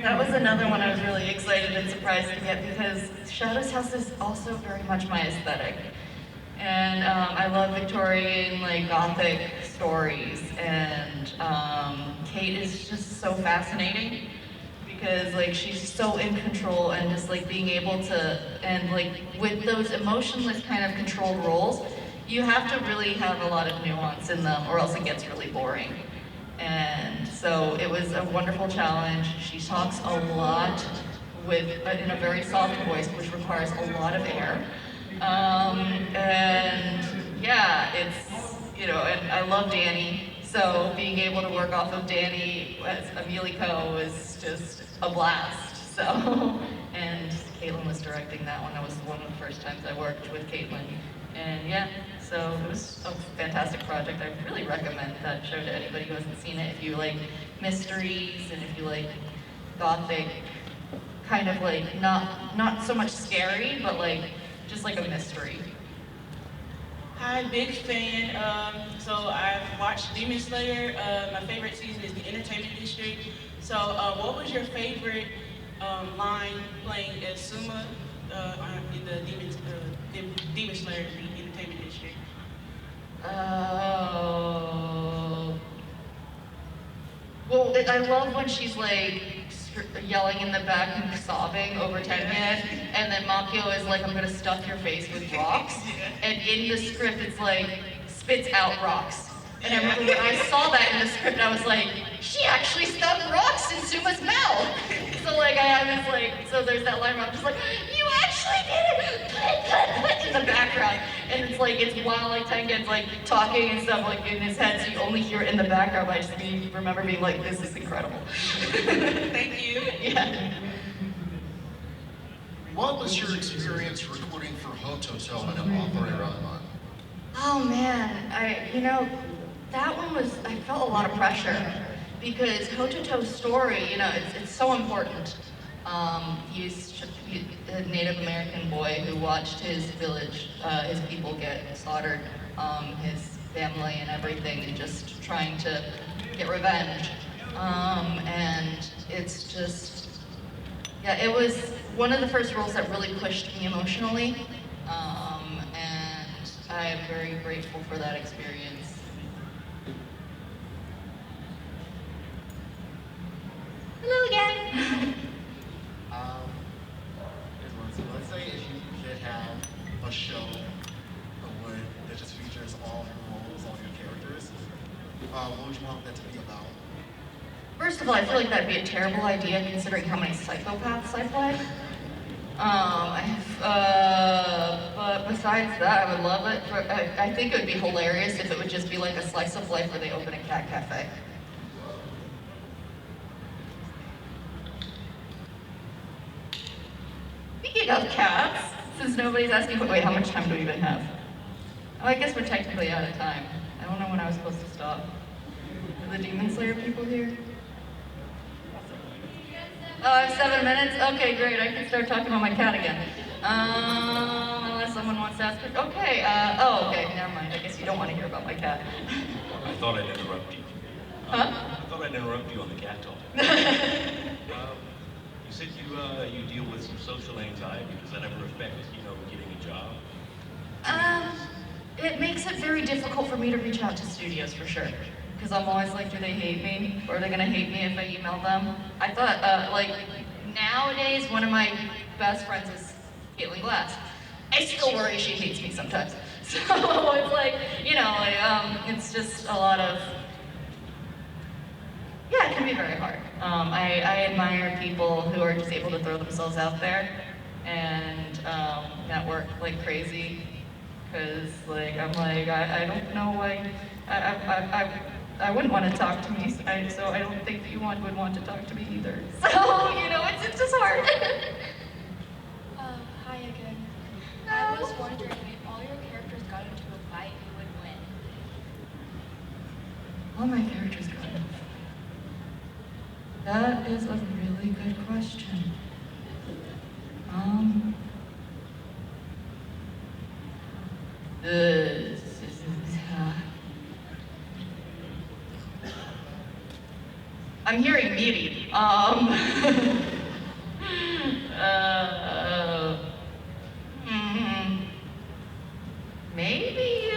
That was another one I was really excited and surprised to get, because Shadow's House is also very much my aesthetic. And I love Victorian, like, Gothic stories, and Kate is just so fascinating because, like, she's so in control, and just, like, being able to, and, like, with those emotionless kind of controlled roles, you have to really have a lot of nuance in them, or else it gets really boring. And so it was a wonderful challenge. She talks a lot in a very soft voice, which requires a lot of air. And yeah, it's, you know, and I love Danny, So being able to work off of Danny as Emi Lo was just a blast. So, and Caitlin was directing that one. That was one of the first times I worked with Caitlin. And yeah, so it was a fantastic project. I really recommend that show to anybody who hasn't seen it. If you like mysteries and if you like gothic, kind of like not so much scary, but like just like a mystery. Hi, big fan. So I've watched Demon Slayer. My favorite season is the Entertainment District. So what was your favorite line playing as Suma in the Demon Slayer, the Entertainment District? Well, I love when she's like yelling in the back and sobbing over Tengen, and then Makio is like, I'm gonna stuff your face with rocks. And in the script, it's like, spits out rocks. And I remember when I saw that in the script, I was like, she actually stuck rocks in Suma's mouth. So like, I was like, so there's that line where I'm just like, you actually did it! In the background. And it's like, it's while like Tengen's like talking and stuff like in his head, so you only hear it in the background. I just remember being like, this is incredible. Thank you. Yeah. What was your experience recording for Hototo and Opera? Oh man, that one was, I felt a lot of pressure because Hototo's story, it's so important. He's a Native American boy who watched his village, his people get slaughtered, his family and everything, and just trying to get revenge. And it's just, yeah, it was one of the first roles that really pushed me emotionally. And I am very grateful for that experience. Hello again. Here's one. So let's say if you could have a show that just features all your roles, all your characters, what would you want that to be about? First of all, I feel like that'd be a terrible idea considering how many psychopaths I play. But besides that, I would love it. I think it would be hilarious if it would just be like a slice of life where they open a cat cafe. Speaking of cats, since nobody's asking, wait, how much time do we even have? Oh, I guess we're technically out of time. I don't know when I was supposed to stop. Are the Demon Slayer people here? Oh, I have 7 minutes? Okay, great. I can start talking about my cat again. Unless someone wants to ask. Okay, okay, never mind. I guess you don't want to hear about my cat. I thought I'd interrupt you. Huh? I thought I'd interrupt you on the cat talk. You said you deal with some social anxiety. Does that ever affect, getting a job? It makes it very difficult for me to reach out to studios, for sure. Because I'm always like, do they hate me? Or are they gonna hate me if I email them? I thought, nowadays, one of my best friends is Caitlin Glass. I still worry she hates me sometimes. So it's like, it's just a lot of, yeah, it can be very hard. I admire people who are just able to throw themselves out there and network like crazy. Because, I'm like, I don't know why, I wouldn't want to talk to me, so I don't think that you would want to talk to me either. So, it's just hard. Hi again. I was wondering if all your characters got into a fight, who would win? All my characters got into a fight. That is a really good question. I'm hearing meaty. Maybe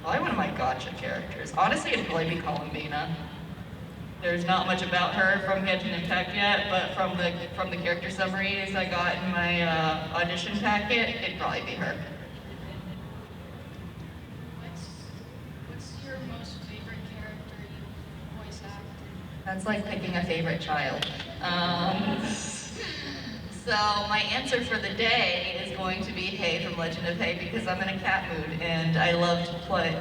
probably one of my gotcha characters. Honestly, it'd probably be Columbina. There's not much about her from Genshin Impact yet, but from the character summaries I got in my audition packet, it'd probably be her. What's your most favorite character you voice acted? That's like picking a favorite child. So my answer for the day is going to be Hay from Legend of Hay because I'm in a cat mood and I loved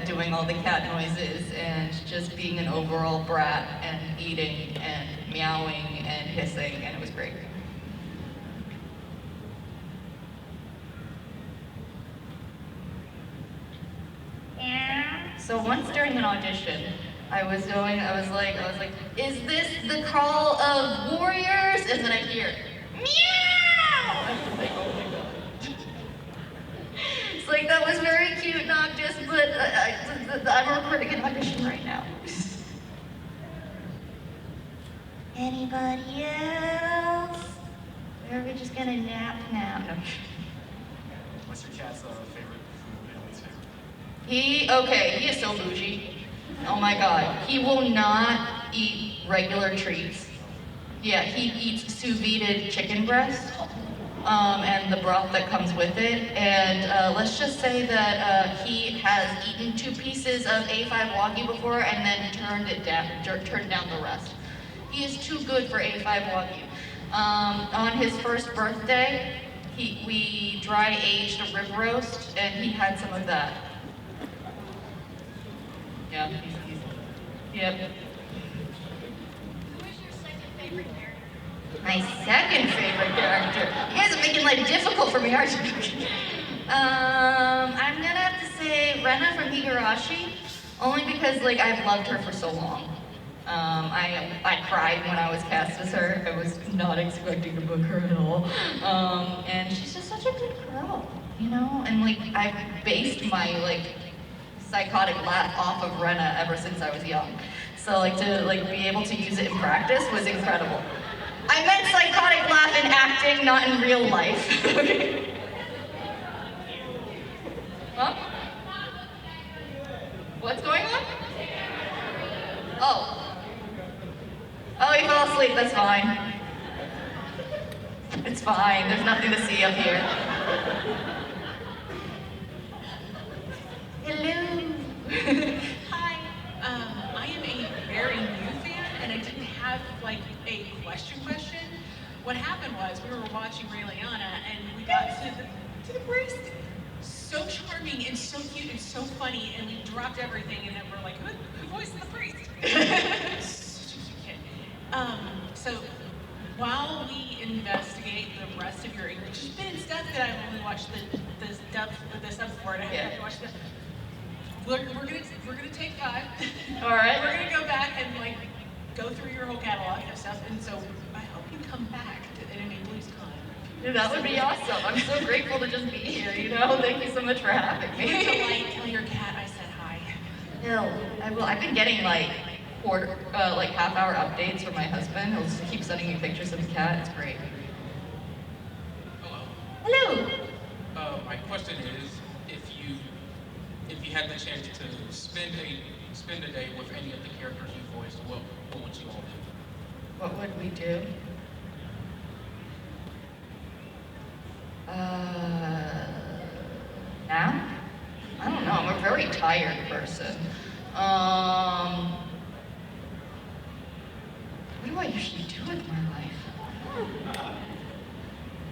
doing all the cat noises and just being an overall brat and eating and meowing and hissing, and it was great. So once during an audition, I was like, is this the call of warriors? And then I hear, meow! I was like, oh my god. It's like, that was very cute, Noctis, but I'm recording an audition right now. Anybody else? Or are we just gonna nap now? No. What's your cat's favorite food and least favorite? He is so bougie. Oh my god. He will not eat regular treats. Yeah, he eats sous vide chicken breast, and the broth that comes with it. And let's just say that he has eaten 2 pieces of A5 Wagyu before and then turned down the rest. He is too good for A5 Wagyu. On his first birthday, we dry aged a rib roast, and he had some of that. Yeah, yep. Who is your second favorite character? My second favorite character. You guys are making life difficult for me, aren't you? I'm gonna have to say Rena from Higurashi, only because like I've loved her for so long. I cried when I was cast as her. I was not expecting to book her at all. And she's just such a good girl, you know? And like I've based my like psychotic laugh off of Rena ever since I was young. So like to like be able to use it in practice was incredible. I meant psychotic laugh in acting, not in real life. Huh? What's going on? Oh. Oh, he fell asleep, that's fine. It's fine, there's nothing to see up here. Hello. Hi, I am a very new fan, and I didn't have like a question. What happened was we were watching Ray Liotta, and we got to the priest. So charming and so cute and so funny, and we dropped everything, and then we're like, who voiced the priest? Such a cute kid. So while we investigate the rest of your English spin stuff that I've only watched the stuff for it, I haven't watched the. We're gonna take 5. All right. We're gonna go back and like go through your whole catalog of stuff, and so I hope you come back to Enemy Blues Con. Dude, that would be awesome. I'm so grateful to just be here, you know? Thank you so much for having me. Tell your cat I said hi. No, I will. I've been getting like half-hour updates from my husband. He'll just keep sending me pictures of his cat. It's great. Hello. Hello. My question is, if you had the chance to spend a day with any of the characters you voiced, what would you all do? What would we do? Now? I don't know. I'm a very tired person. What do I usually do with my life?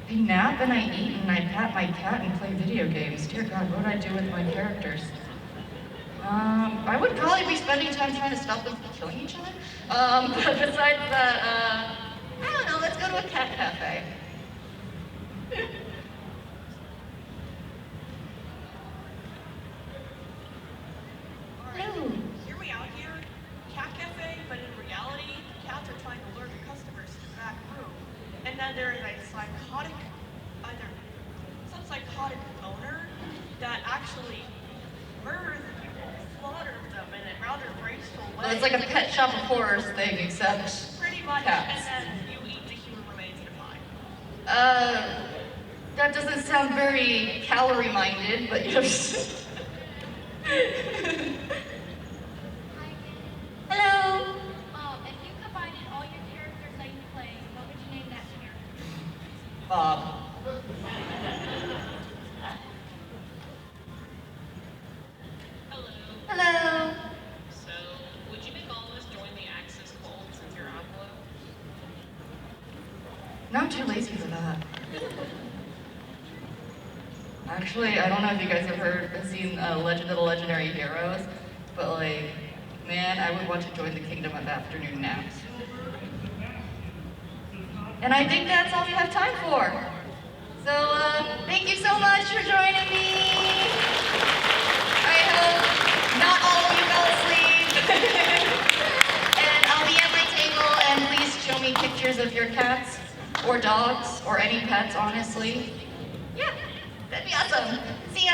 I nap and I eat and I pat my cat and play video games. Dear God, what would I do with my characters? I would probably be spending time trying to stop them from killing each other. But besides that, I don't know, let's go to a cat cafe. Hello. Here we out here, cat cafe, but in reality, cats are trying to lure the customers to the back room. And then there is a some psychotic owner that actually murders the people, slaughters them in a rather graceful way. Well, it's like a Pet Shop of Horrors thing, except pretty much, cats. and then you eat the human remains in a pie. That doesn't sound very calorie-minded, but you know. Hello. If you combined all your characters that you play, what would you name that character? Bob. Hello. So, would you make all of us join the Axis cult since you're Aqua? No, I'm too lazy for that. Actually, I don't know if you guys have seen Legend of the Legendary Heroes, but like, man, I would want to join the kingdom of afternoon naps. And I think that's all we have time for. So, thank you so much for joining me. I hope not all of you fell asleep. And I'll be at my table, and please show me pictures of your cats, or dogs, or any pets, honestly. Yeah, that'd be awesome. See ya!